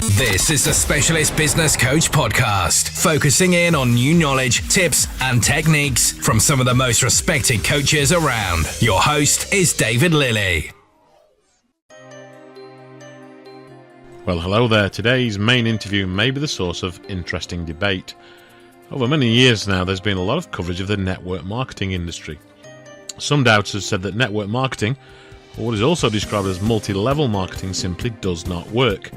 This is the Specialist Business Coach Podcast, focusing in on new knowledge, tips, and techniques from some of the most respected coaches around. Your host is David Lilley. Well, hello there. Today's main interview may be the source of interesting debate. Over many years now, there's been a lot of coverage of the network marketing industry. Some doubters said that network marketing, or what is also described as multi-level marketing, simply does not work.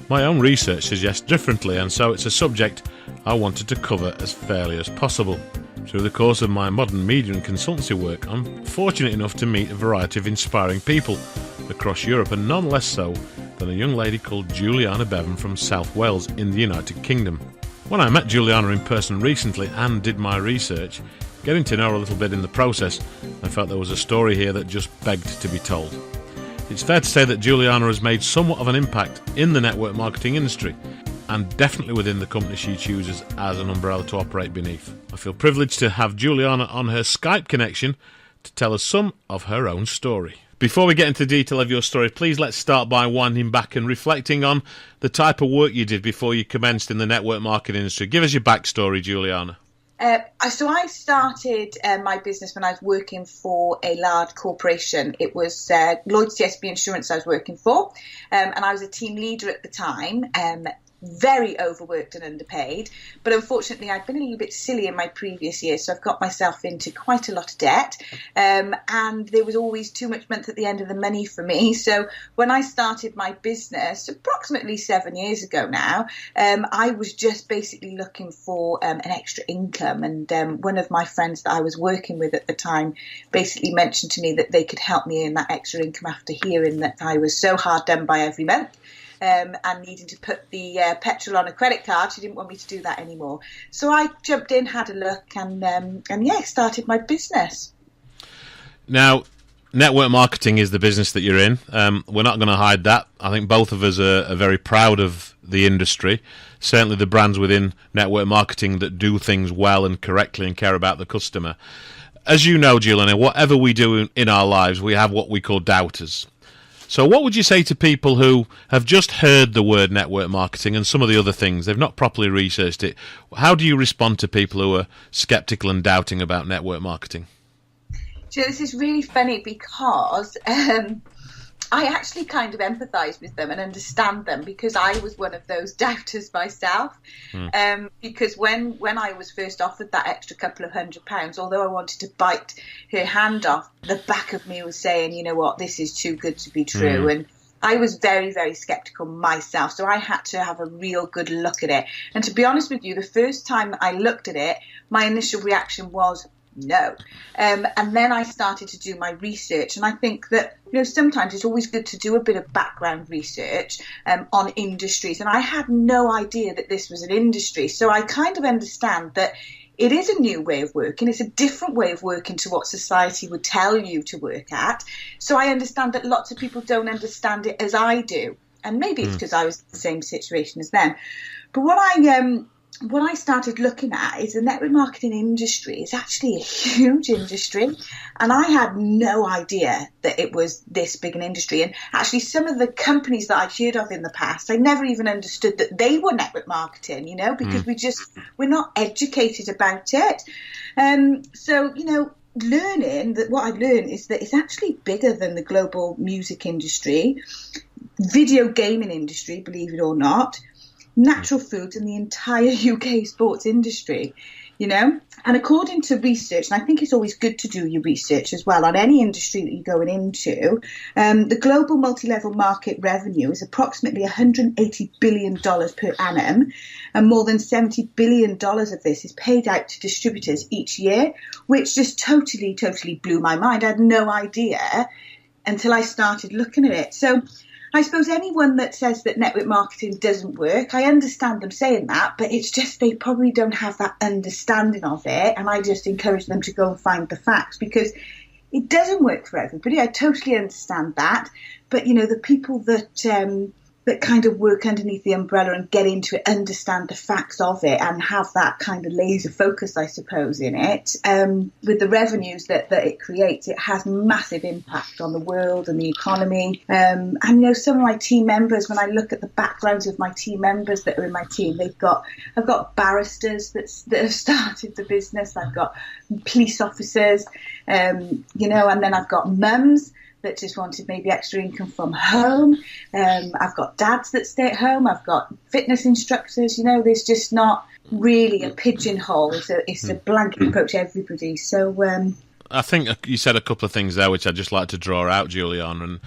My own research suggests differently, and so it's a subject I wanted to cover as fairly as possible. Through the course of my modern media and consultancy work, I'm fortunate enough to meet a variety of inspiring people across Europe, and none less so than a young lady called Julianna Beavan from South Wales in the United Kingdom. When I met Julianna in person recently and did my research, getting to know her a little bit in the process, I felt there was a story here that just begged to be told. It's fair to say that Julianna has made somewhat of an impact in the network marketing industry, and definitely within the company she chooses as an umbrella to operate beneath. I feel privileged to have Julianna on her Skype connection to tell us some of her own story. Before we get into the detail of your story, please let's start by winding back and reflecting on the type of work you did before you commenced in the network marketing industry. Give us your backstory, Julianna. So I started my business when I was working for a large corporation. It was Lloyd's TSB Insurance I was working for, and I was a team leader at the time. Very overworked and underpaid, but unfortunately I'd been a little bit silly in my previous years, so I've got myself into quite a lot of debt, and there was always too much month at the end of the money for me. So when I started my business approximately 7 years ago now, I was just basically looking for an extra income, and one of my friends that I was working with at the time basically mentioned to me that they could help me in that extra income after hearing that I was so hard done by every month. And needing to put the petrol on a credit card. She didn't want me to do that anymore. So I jumped in, had a look, and started my business. Now, network marketing is the business that you're in. We're not going to hide that. I think both of us are very proud of the industry. Certainly the brands within network marketing that do things well and correctly and care about the customer. As you know, Julianna, whatever we do in our lives, we have what we call doubters. So what would you say to people who have just heard the word network marketing and some of the other things? They've not properly researched it. How do you respond to people who are sceptical and doubting about network marketing? So this is really funny because I actually kind of empathise with them and understand them, because I was one of those doubters myself. Because when I was first offered that extra couple of £100, although I wanted to bite her hand off, the back of me was saying, you know what, this is too good to be true. And I was very, very sceptical myself. So I had to have a real good look at it. And to be honest with you, the first time I looked at it, my initial reaction was, no. And then I started to do my research, and I think that, you know, sometimes it's always good to do a bit of background research on industries, and I had no idea that this was an industry. So I kind of understand that it is a new way of working. It's a different way of working to what society would tell you to work at. So I understand that lots of people don't understand it as I do, and maybe it's because I was in the same situation as them. But what I started looking at is the network marketing industry is actually a huge industry, and I had no idea that it was this big an industry. And actually some of the companies that I'd heard of in the past, I never even understood that they were network marketing, you know, because we're not educated about it. So, you know, learning that what I've learned is that it's actually bigger than the global music industry, video gaming industry, believe it or not, natural foods, and the entire UK sports industry, you know. And according to research, and I think it's always good to do your research as well on any industry that you're going into, the global multi-level market revenue is approximately $180 billion per annum, and more than $70 billion of this is paid out to distributors each year, which just totally blew my mind. I had no idea until I started looking at it. So I suppose anyone that says that network marketing doesn't work, I understand them saying that, but it's just they probably don't have that understanding of it. And I just encourage them to go and find the facts, because it doesn't work for everybody. I totally understand that. But, you know, the people that that kind of work underneath the umbrella and get into it, understand the facts of it, and have that kind of laser focus, I suppose, in it. With the revenues that it creates, it has massive impact on the world and the economy. And, you know, some of my team members, when I look at the backgrounds of my team members that are in my team, I've got barristers that have started the business. I've got police officers, you know, and then I've got mums that just wanted maybe extra income from home. I've got dads that stay at home. I've got fitness instructors. You know, there's just not really a pigeonhole. It's a blanket approach to everybody. So I think you said a couple of things there which I'd just like to draw out, Julianna, and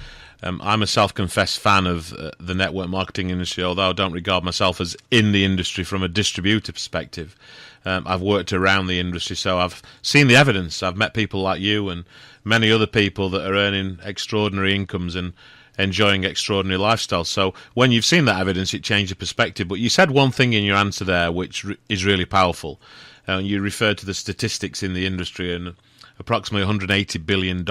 I'm a self-confessed fan of the network marketing industry, although I don't regard myself as in the industry from a distributor perspective. I've worked around the industry, so I've seen the evidence. I've met people like you and many other people that are earning extraordinary incomes and enjoying extraordinary lifestyles. So when you've seen that evidence, it changed your perspective. But you said one thing in your answer there which is really powerful. You referred to the statistics in the industry, and approximately $180 billion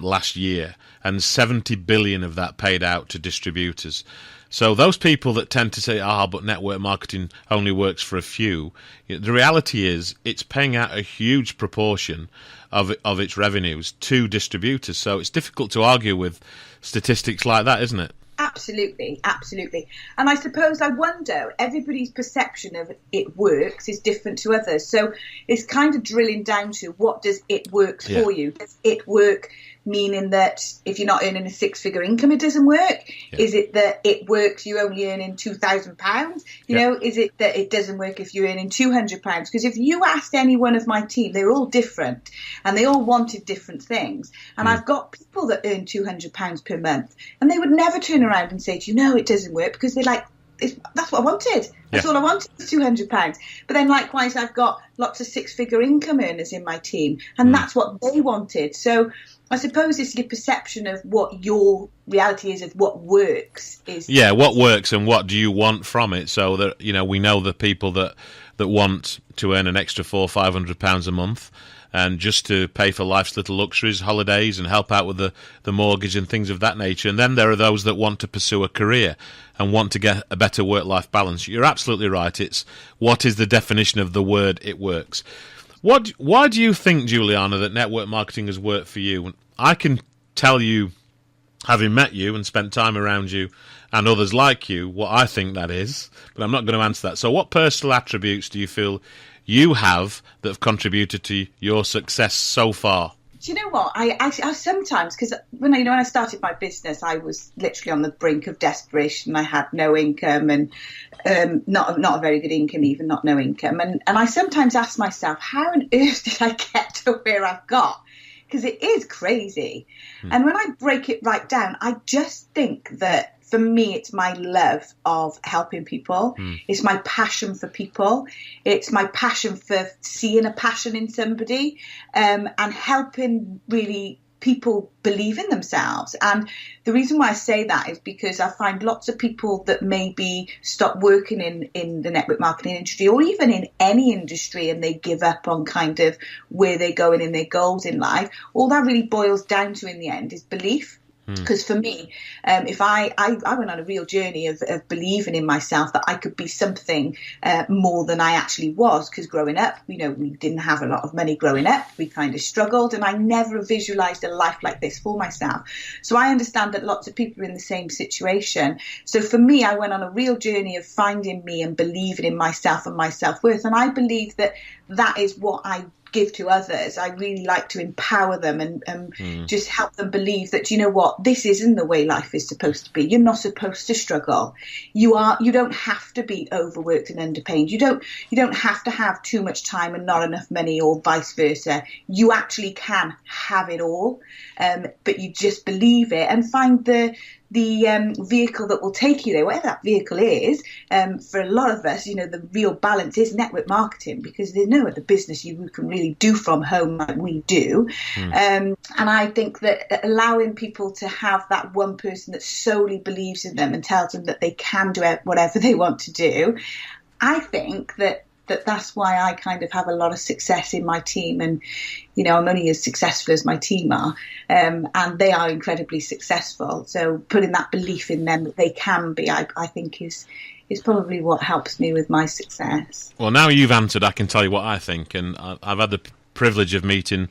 last year, and 70 billion of that paid out to distributors. So those people that tend to say, but network marketing only works for a few, the reality is it's paying out a huge proportion of its revenues to distributors. So it's difficult to argue with statistics like that, isn't it? Absolutely, absolutely. And I suppose I wonder, everybody's perception of it works is different to others. So it's kind of drilling down to, what does it work for you? Does it work meaning that if you're not earning a six-figure income, it doesn't work? Yeah. Is it that it works, you're only earning £2,000? You know, is it that it doesn't work if you're earning £200? Because if you asked any one of my team, they're all different and they all wanted different things. And I've got people that earn £200 per month, and they would never turn around and say to you, no, it doesn't work, because they're like, that's what I wanted. That's all I wanted, was £200. But then likewise, I've got lots of six-figure income earners in my team, and that's what they wanted. So I suppose it's your perception of what your reality is of what works. What works and what do you want from it? So that, you know, we know the people that want to earn an extra £400 or £500 a month, and just to pay for life's little luxuries, holidays, and help out with the mortgage and things of that nature. And then there are those that want to pursue a career and want to get a better work-life balance. You're absolutely right. It's what is the definition of the word "it works." Why do you think, Julianna, that network marketing has worked for you? I can tell you, having met you and spent time around you and others like you, what I think that is, but I'm not going to answer that. So what personal attributes do you feel you have that have contributed to your success so far? Do you know what? I sometimes, because when I started my business, I was literally on the brink of desperation. I had no income, and not a very good income, even not no income. And I sometimes ask myself, how on earth did I get to where I've got? Because it is crazy. And when I break it right down, I just think that for me, it's my love of helping people. It's my passion for people. It's my passion for seeing a passion in somebody, and helping really people believe in themselves. And the reason why I say that is because I find lots of people that maybe stop working in the network marketing industry, or even in any industry, and they give up on kind of where they're going in their goals in life. All that really boils down to in the end is belief. Because for me, if I went on a real journey of believing in myself that I could be something more than I actually was. Because growing up, we didn't have a lot of money growing up. We kind of struggled, and I never visualized a life like this for myself. So I understand that lots of people are in the same situation. So for me, I went on a real journey of finding me and believing in myself and my self-worth. And I believe that is what I give to others. I really like to empower them and just help them believe that, you know what, this isn't the way life is supposed to be. You're not supposed to struggle. You don't have to be overworked and underpaid. You don't have to have too much time and not enough money, or vice versa. You actually can have it all, but you just believe it and find the vehicle that will take you there, whatever that vehicle is. For a lot of us, the real balance is network marketing, because there's no other business you can really do from home like we do. And I think that allowing people to have that one person that solely believes in them and tells them that they can do whatever they want to do, I think that that's why I kind of have a lot of success in my team. And, you know, I'm only as successful as my team are, and they are incredibly successful. So putting that belief in them that they can be, I think is probably what helps me with my success. Well, now you've answered, I can tell you what I think. And I've had the privilege of meeting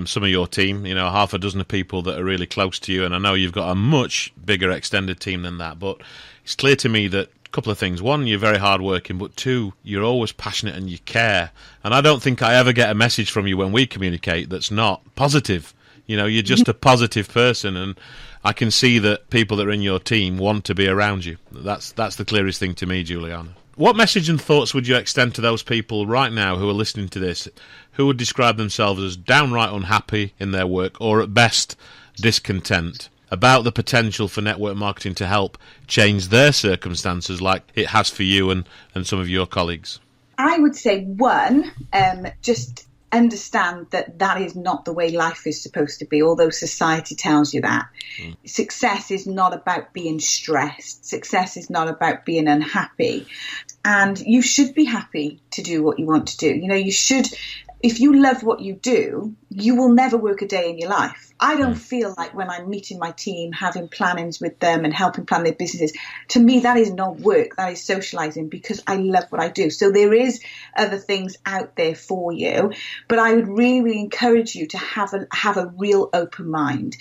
some of your team, you know, half a dozen of people that are really close to you. And I know you've got a much bigger extended team than that. But it's clear to me that a couple of things. One, you're very hardworking, but two, you're always passionate and you care. And I don't think I ever get a message from you when we communicate that's not positive. You know, you're just a positive person, and I can see that people that are in your team want to be around you. That's the clearest thing to me, Julianna. What message and thoughts would you extend to those people right now who are listening to this, who would describe themselves as downright unhappy in their work, or at best discontent, about the potential for network marketing to help change their circumstances like it has for you and some of your colleagues? I would say, one, just understand that is not the way life is supposed to be, although society tells you that. Success is not about being stressed. Success is not about being unhappy. And you should be happy to do what you want to do. You know, you should. If you love what you do, you will never work a day in your life. I don't feel like when I'm meeting my team, having plannings with them and helping plan their businesses, to me, that is not work. That is socializing, because I love what I do. So there is other things out there for you. But I would really encourage you to have a real open mind.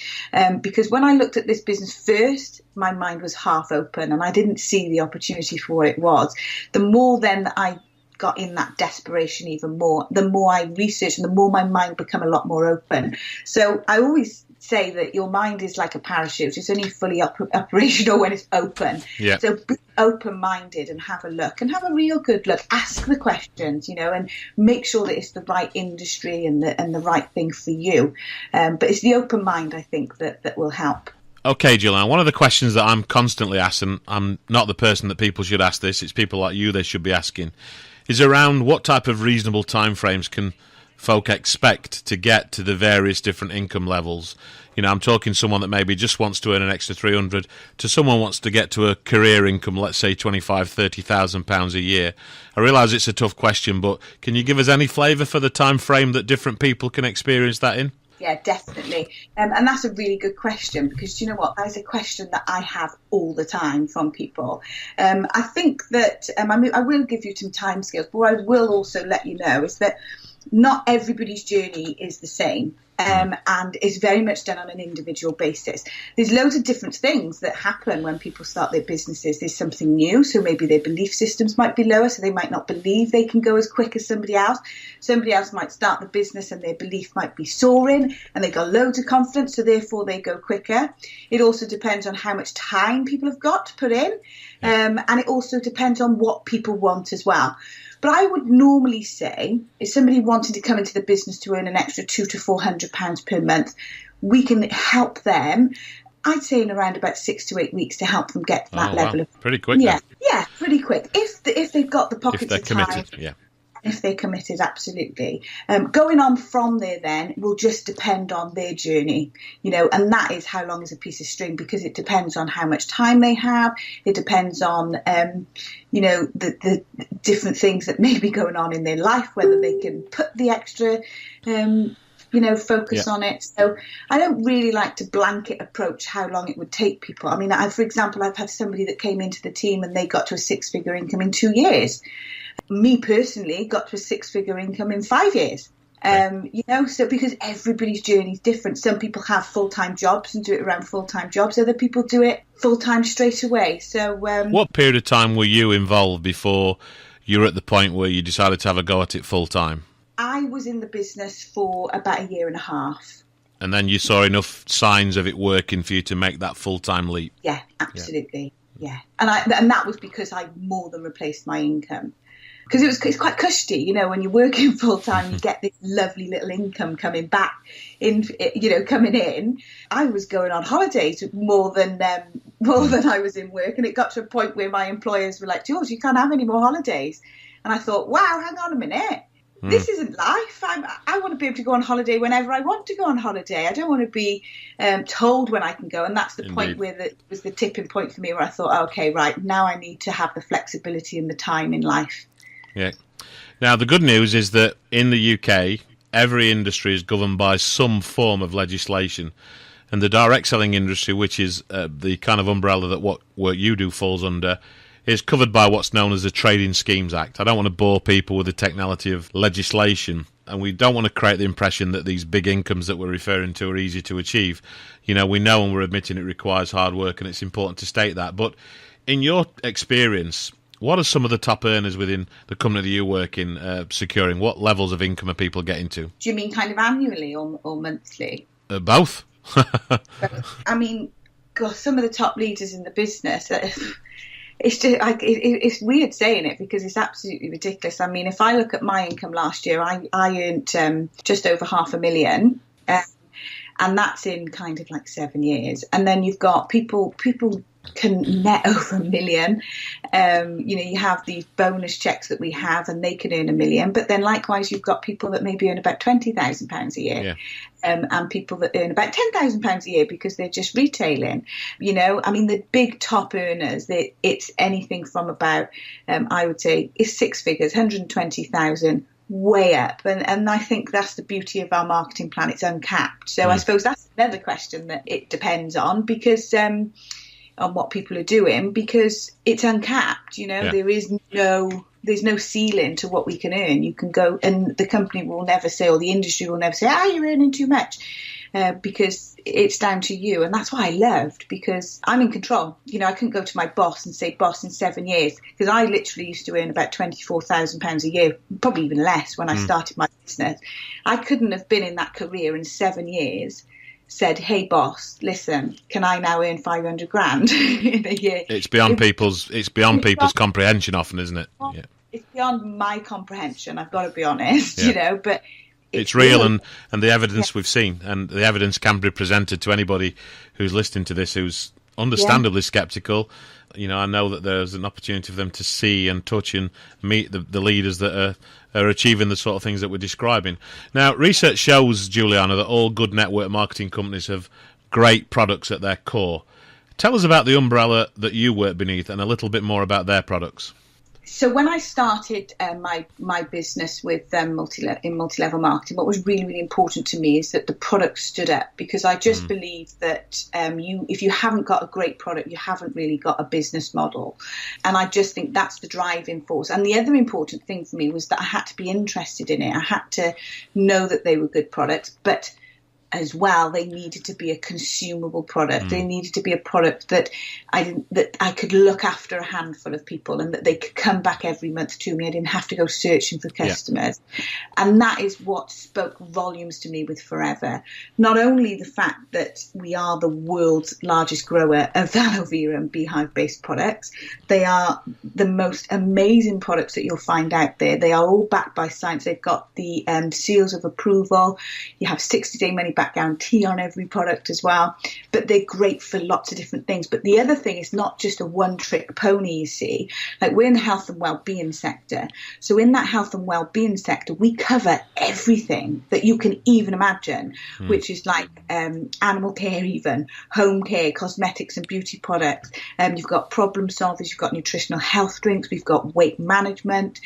Because when I looked at this business first, my mind was half open and I didn't see the opportunity for what it was. The more then that I got in that desperation even more, the more I researched and the more my mind become a lot more open. So I always say that your mind is like a parachute. It's only fully operational when it's open. Yeah. So be open-minded and have a look, and have a real good look. Ask the questions, you know, and make sure that it's the right industry and the right thing for you. But it's the open mind, I think, that will help. Okay, Julianna, one of the questions that I'm constantly asked, and I'm not the person that people should ask this, it's people like you they should be asking, is around what type of reasonable timeframes can folk expect to get to the various different income levels. You know, I'm talking someone that maybe just wants to earn an extra 300 to someone wants to get to a career income, let's say £25,000-30,000 a year. I realise it's a tough question, but can you give us any flavour for the time frame that different people can experience that in? Yeah, definitely. And that's a really good question, because you know what? That is a question that I have all the time from people. I think that, I will give you some timescales, but what I will also let you know is that not everybody's journey is the same. And it's very much done on an individual basis. There's loads of different things that happen when people start their businesses. There's something new, so maybe their belief systems might be lower, so they might not believe they can go as quick as somebody else. Somebody else might start the business and their belief might be soaring and they got loads of confidence, so therefore they go quicker. It also depends on how much time people have got to put in, and it also depends on what people want as well. But I would normally say, if somebody wanted to come into the business to earn an extra £200 to £400 per month, we can help them, I'd say in around about 6 to 8 weeks, to help them get to that level of... Pretty quick. Yeah, pretty quick. If they've got the pockets of time. If they're committed, yeah. If they're committed, absolutely. Going on from there then will just depend on their journey, you know, and that is how long is a piece of string, because it depends on how much time they have. It depends on, you know, the different things that may be going on in their life, whether they can put the extra, you know, focus on it. So I don't really like to blanket approach how long it would take people. I mean, for example, I've had somebody that came into the team and they got to a 6-figure income in 2 years. Me personally got to a 6-figure income in 5 years. You know, so because everybody's journey is different. Some people have full-time jobs and do it around full-time jobs. Other people do it full-time straight away. So, what period of time were you involved before you were at the point where you decided to have a go at it full-time? I was in the business for about 1.5 years. And then you saw enough signs of it working for you to make that full-time leap? Yeah, absolutely. Yeah. And that was because I more than replaced my income. Because it's quite cushy, you know, when you're working full time, you get this lovely little income coming back in, you know, coming in. I was going on holidays more than I was in work, and it got to a point where my employers were like, "George, you can't have any more holidays." And I thought, wow, hang on a minute, this isn't life. I want to be able to go on holiday whenever I want to go on holiday. I don't want to be told when I can go, and that's the point where it was the tipping point for me, where I thought, okay, right, now I need to have the flexibility and the time in life. Yeah. Now, the good news is that in the UK, every industry is governed by some form of legislation. And the direct selling industry, which is the kind of umbrella that what you do falls under, is covered by what's known as the Trading Schemes Act. I don't want to bore people with the technicality of legislation, and we don't want to create the impression that these big incomes that we're referring to are easy to achieve. You know, we know and we're admitting it requires hard work, and it's important to state that. But in your experience, what are some of the top earners within the company that you work in securing? What levels of income are people getting to? Do you mean kind of annually or monthly? Both. I mean, gosh, some of the top leaders in the business, it's just like it's weird saying it because it's absolutely ridiculous. I mean, if I look at my income last year, I earned just over $500,000, and that's in kind of like 7 years. And then you've got people can net over $1 million. You have these bonus checks that we have, and they can earn $1 million. But then likewise, you've got people that maybe earn about £20,000 a year. Yeah. And people that earn about £10,000 a year because they're just retailing. I mean, the big top earners, it's anything from about, I would say, it's six figures, 120,000, way up. And I think that's the beauty of our marketing plan. It's uncapped. So I suppose that's another question that it depends on, because on what people are doing, because it's uncapped. Yeah. There's no ceiling to what we can earn. You can go, and the company will never say, or the industry will never say, you're earning too much, because it's down to you. And that's what I loved, because I'm in control. I couldn't go to my boss and say, boss, in 7 years, because I literally used to earn about £24,000 a year, probably even less when I started my business. I couldn't have been in that career in 7 years said, hey boss, listen, can I now earn 500 grand in a year? It's beyond people's comprehension often, isn't it? Yeah. It's beyond my comprehension, I've got to be honest, but it's real, and the evidence we've seen, and the evidence can be presented to anybody who's listening to this who's understandably sceptical. I know that there's an opportunity for them to see and touch and meet the leaders that are achieving the sort of things that we're describing. Now, research shows, Julianna, that all good network marketing companies have great products at their core. Tell us about the umbrella that you work beneath and a little bit more about their products. So when I started my business with multi-level marketing, what was really, really important to me is that the product stood up, because I just believe that if you haven't got a great product, you haven't really got a business model. And I just think that's the driving force. And the other important thing for me was that I had to be interested in it. I had to know that they were good products, but as well, they needed to be a consumable product. They needed to be a product that I could look after a handful of people, and that they could come back every month to me. I didn't have to go searching for customers. Yeah. And that is what spoke volumes to me with Forever. Not only the fact that we are the world's largest grower of aloe vera and beehive-based products, they are the most amazing products that you'll find out there. They are all backed by science. They've got the seals of approval. You have 60-day money back guarantee on every product as well, but they're great for lots of different things. But the other thing is not just a one-trick pony, you see. Like, we're in the health and well-being sector, so in that health and well-being sector we cover everything that you can even imagine, which is like animal care, even home care, cosmetics and beauty products. You've got problem solvers, you've got nutritional health drinks, we've got weight management.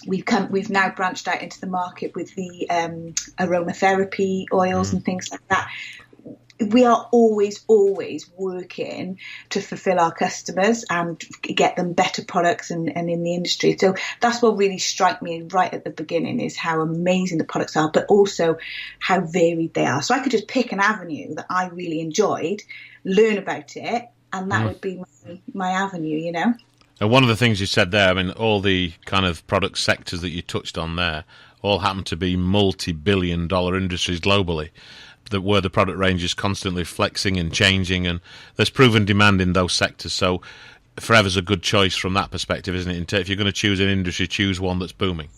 We've now branched out into the market with the aromatherapy oils and things like that. We are always working to fulfill our customers and get them better products and in the industry. So that's what really struck me right at the beginning, is how amazing the products are, but also how varied they are. So I could just pick an avenue that I really enjoyed, learn about it, and that would be my avenue, And one of the things you said there, I mean, all the kind of product sectors that you touched on there all happen to be multi-billion-dollar industries globally, where the product range is constantly flexing and changing, and there's proven demand in those sectors. So Forever's a good choice from that perspective, isn't it? If you're going to choose an industry, choose one that's booming.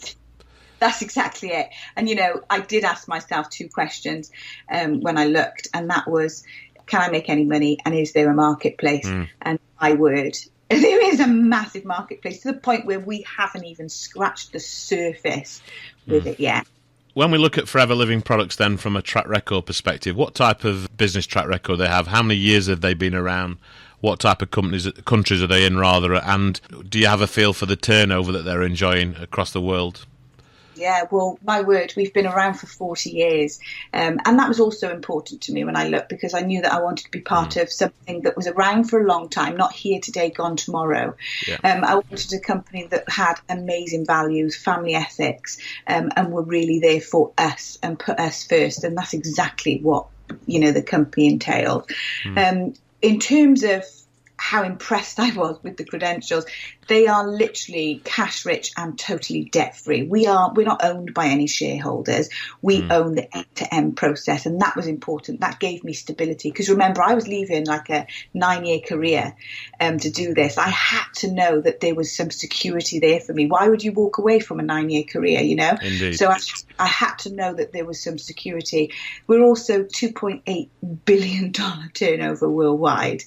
That's exactly it. And, I did ask myself two questions when I looked, and that was, can I make any money, and is there a marketplace? And my word, there is a massive marketplace, to the point where we haven't even scratched the surface with it yet. When we look at Forever Living products then from a track record perspective, what type of business track record they have? How many years have they been around? what type of countries are they in, rather, and do you have a feel for the turnover that they're enjoying across the world? Yeah, well, my word, we've been around for 40 years. And that was also important to me when I looked, because I knew that I wanted to be part of something that was around for a long time, not here today, gone tomorrow. Yeah. I wanted a company that had amazing values, family ethics, and were really there for us and put us first. And that's exactly what, the company entailed. In terms of how impressed I was with the credentials, they are literally cash rich and totally debt free. We're not owned by any shareholders. We own the end-to-end process, and that was important. That gave me stability, because remember, I was leaving like a 9-year career to do this. I had to know that there was some security there for me. Why would you walk away from a 9-year career, Indeed. So I had to know that there was some security. We're also $2.8 billion turnover worldwide.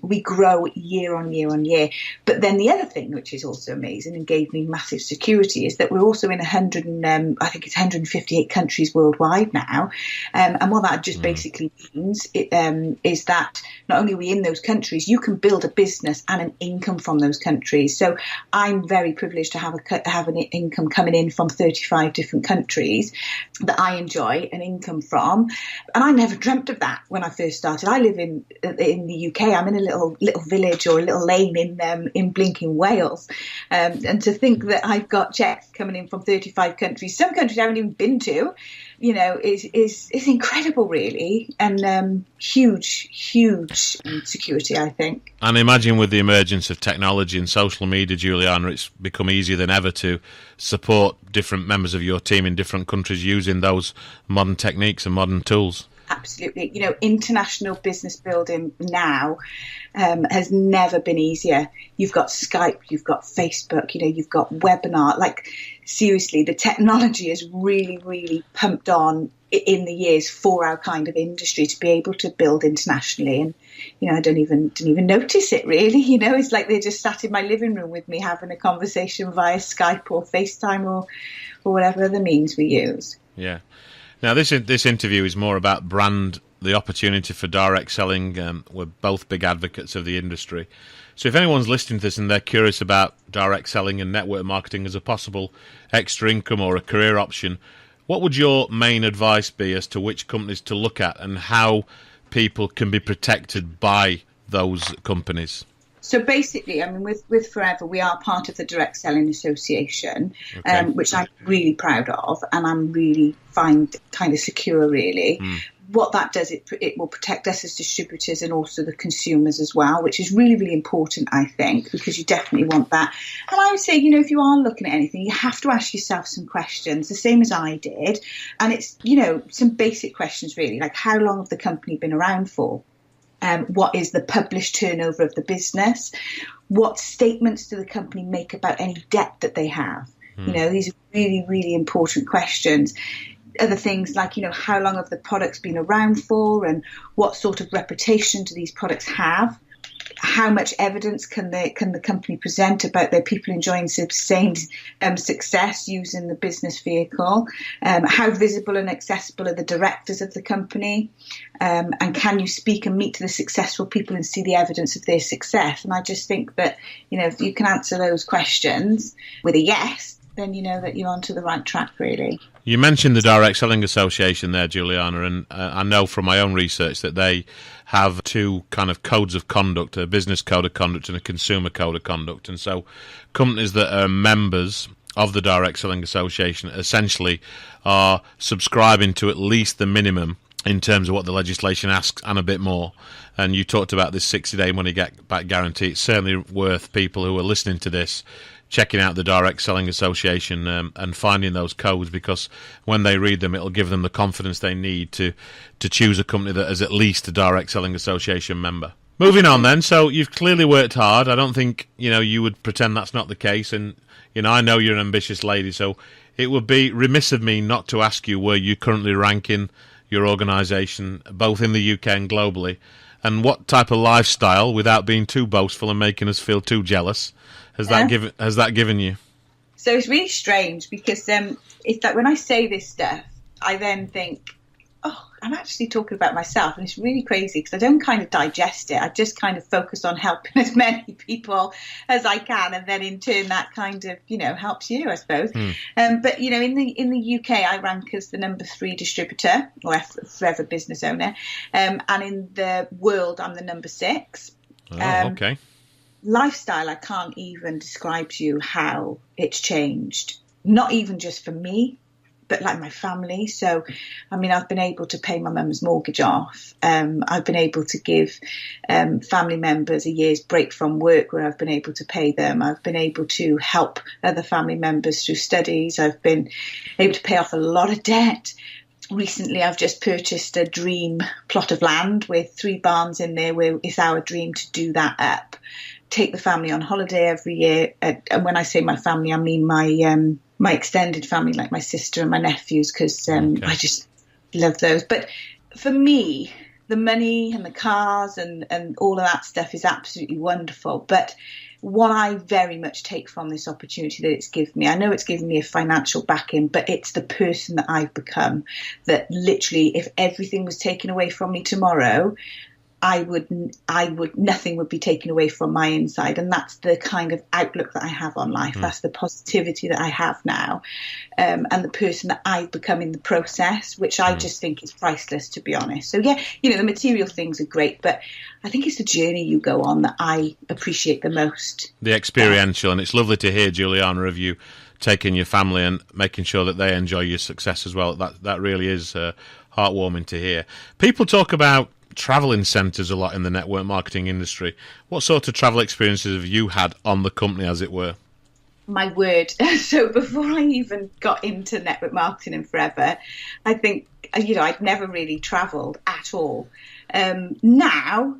We grow year on year on year. But then the other thing, which is also amazing and gave me massive security, is that we're also in 158 countries worldwide now. And what that just basically means is that not only are we in those countries, you can build a business and an income from those countries. So I'm very privileged to have an income coming in from 35 different countries that I enjoy an income from. And I never dreamt of that when I first started. I live in the UK. I'm in a little village or a little lane in blinking Wales, and to think that I've got checks coming in from 35 countries, some countries I haven't even been to, is incredible, really, and huge security, I think. And imagine with the emergence of technology and social media, Julianna, it's become easier than ever to support different members of your team in different countries using those modern techniques and modern tools. Absolutely. International business building now has never been easier. You've got Skype, you've got Facebook, you've got webinar. Like, seriously, the technology has really, really pumped on in the years for our kind of industry to be able to build internationally. And, I didn't even notice it, really. It's like they just sat in my living room with me having a conversation via Skype or FaceTime or whatever other means we use. Yeah. Now, this interview is more about brand, the opportunity for direct selling. We're both big advocates of the industry. So if anyone's listening to this and they're curious about direct selling and network marketing as a possible extra income or a career option, what would your main advice be as to which companies to look at and how people can be protected by those companies? So basically, with Forever, we are part of the Direct Selling Association, okay. Which I'm really proud of, and I'm really find kind of secure, really. What that does, it will protect us as distributors and also the consumers as well, which is really, really important, I think, because you definitely want that. And I would say, if you are looking at anything, you have to ask yourself some questions, the same as I did. And it's, some basic questions, really, like how long have the company been around for? What is the published turnover of the business? What statements do the company make about any debt that they have? These are really, really important questions. Other things like, how long have the products been around for, and what sort of reputation do these products have? How much evidence can the company present about their people enjoying sustained success using the business vehicle? How visible and accessible are the directors of the company? And can you speak and meet to the successful people and see the evidence of their success? And I just think that, if you can answer those questions with a yes, then you know that you're onto the right track, really. You mentioned the Direct Selling Association there, Julianna, and I know from my own research that they have two kind of codes of conduct, a business code of conduct and a consumer code of conduct. And so companies that are members of the Direct Selling Association essentially are subscribing to at least the minimum in terms of what the legislation asks and a bit more. And you talked about this 60-day money-back guarantee. It's certainly worth people who are listening to this checking out the Direct Selling Association and finding those codes, because when they read them, it'll give them the confidence they need to choose a company that is at least a Direct Selling Association member. Moving on then, so you've clearly worked hard. I don't think you would pretend that's not the case, and I know you're an ambitious lady, so it would be remiss of me not to ask you where you currently rank in your organisation, both in the UK and globally, and what type of lifestyle, without being too boastful and making us feel too jealous, has that given you? So it's really strange, because it's like when I say this stuff, I then think, oh, I'm actually talking about myself, and it's really crazy because I don't kind of digest it. I just kind of focus on helping as many people as I can, and then in turn that kind of, helps you, I suppose. But in the UK, I rank as the number 3 distributor or forever business owner, and in the world, I'm the number 6. Okay. Lifestyle, I can't even describe to you how it's changed. Not even just for me, but like my family. So, I've been able to pay my mum's mortgage off. I've been able to give family members a year's break from work where I've been able to pay them. I've been able to help other family members through studies. I've been able to pay off a lot of debt. Recently, I've just purchased a dream plot of land with 3 barns in there where it's our dream to do that up. Take the family on holiday every year. And when I say my family, I mean my extended family, like my sister and my nephews, because I just love those. But for me, the money and the cars and all of that stuff is absolutely wonderful. But what I very much take from this opportunity that it's given me, I know it's given me a financial backing, but it's the person that I've become, that literally if everything was taken away from me tomorrow, nothing would be taken away from my inside. And that's the kind of outlook that I have on life. That's the positivity that I have now. And the person that I've become in the process, which I just think is priceless, to be honest. So yeah, the material things are great, but I think it's the journey you go on that I appreciate the most. The experiential. And it's lovely to hear, Julianna, of you taking your family and making sure that they enjoy your success as well. That really is heartwarming to hear. People talk about travel incentives a lot in the network marketing industry. What sort of travel experiences have you had on the company, as it were? My word. So before I even got into network marketing and forever, I think, I'd never really travelled at all. Now,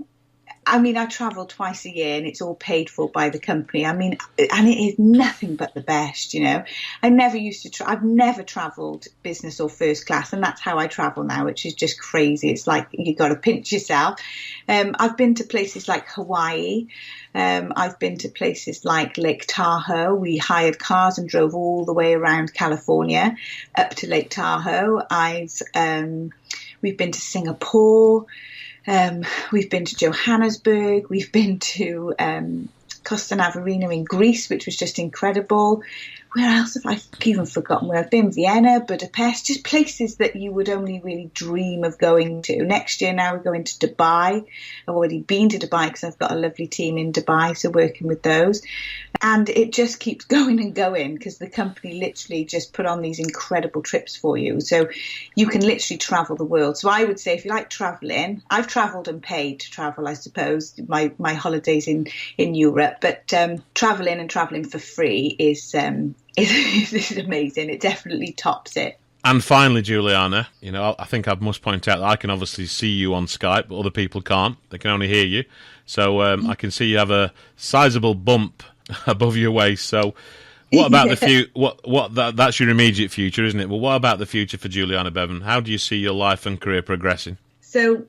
I travel twice a year and it's all paid for by the company. And it is nothing but the best, I never used to I've never travelled business or first class, and that's how I travel now, which is just crazy. It's like you got to pinch yourself. I've been to places like Hawaii. I've been to places like Lake Tahoe. We hired cars and drove all the way around California up to Lake Tahoe. We've been to Singapore. We've been to Johannesburg. We've been to Costa Navarino in Greece, which was just incredible. Where else have I even forgotten where I've been? Vienna, Budapest, just places that you would only really dream of going to. Next year now we're going to Dubai. I've already been to Dubai because I've got a lovely team in Dubai, so working with those. And it just keeps going and going because the company literally just put on these incredible trips for you. So you can literally travel the world. So I would say if you like traveling, I've traveled and paid to travel, I suppose, my holidays in Europe. But traveling for free is amazing. It definitely tops it. And finally, Julianna, I think I must point out that I can obviously see you on Skype, but other people can't. They can only hear you. So I can see you have a sizable bump above your waist. So what about the future? That's your immediate future, isn't it? Well, what about the future for Julianna Beavan? How do you see your life and career progressing? So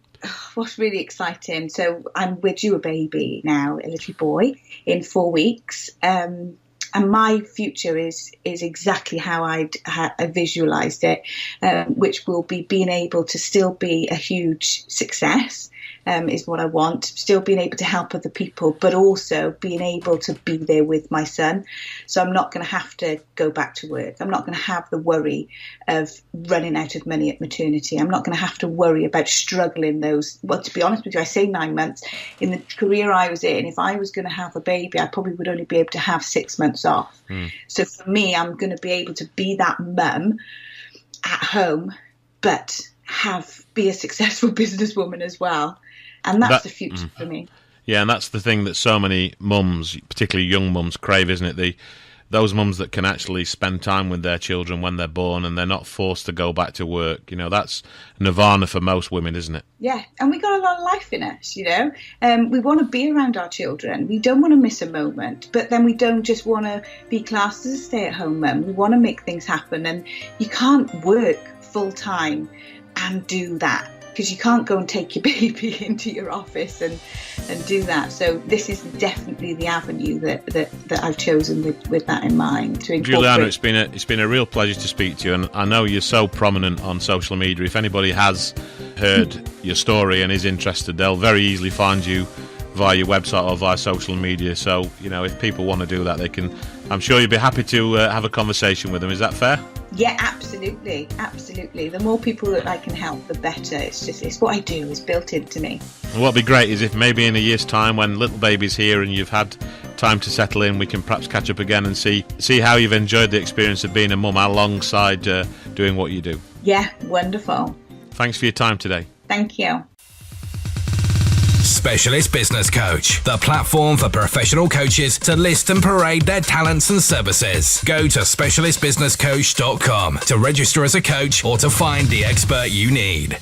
what's really exciting, so we're due a baby now, a little boy, in 4 weeks. And my future is exactly how I visualised it, which will be being able to still be a huge success, is what I want. Still being able to help other people, but also being able to be there with my son. So I'm not going to have to go back to work. I'm not going to have the worry of running out of money at maternity. I'm not going to have to worry about struggling to be honest with you, I say 9 months. In the career I was in, if I was going to have a baby, I probably would only be able to have 6 months off. So for me, I'm going to be able to be that mum at home, but be a successful businesswoman as well. And that's the future for me. Yeah, and that's the thing that so many mums, particularly young mums, crave, isn't it? Those mums that can actually spend time with their children when they're born and they're not forced to go back to work. That's Nirvana for most women, isn't it? Yeah, and we got a lot of life in us, we want to be around our children. We don't want to miss a moment, but then we don't just want to be classed as a stay-at-home mum. We want to make things happen, and you can't work full-time and do that because you can't go and take your baby into your office and do that. So this is definitely the avenue that I've chosen with that in mind to incorporate. Julianna, it's been a real pleasure to speak to you, and I know you're so prominent on social media. If anybody has heard your story and is interested, they'll very easily find you via your website or via social media. So, if people want to do that, they can. I'm sure you'd be happy to have a conversation with them. Is that fair? Yeah, absolutely. The more people that I can help, the better. It's what I do. It's built into me. And what'd be great is if maybe in a year's time, when little baby's here and you've had time to settle in, we can perhaps catch up again and see how you've enjoyed the experience of being a mum alongside doing what you do. Yeah, wonderful. Thanks for your time today. Thank you. Specialist Business Coach, the platform for professional coaches to list and parade their talents and services. Go to specialistbusinesscoach.com to register as a coach or to find the expert you need.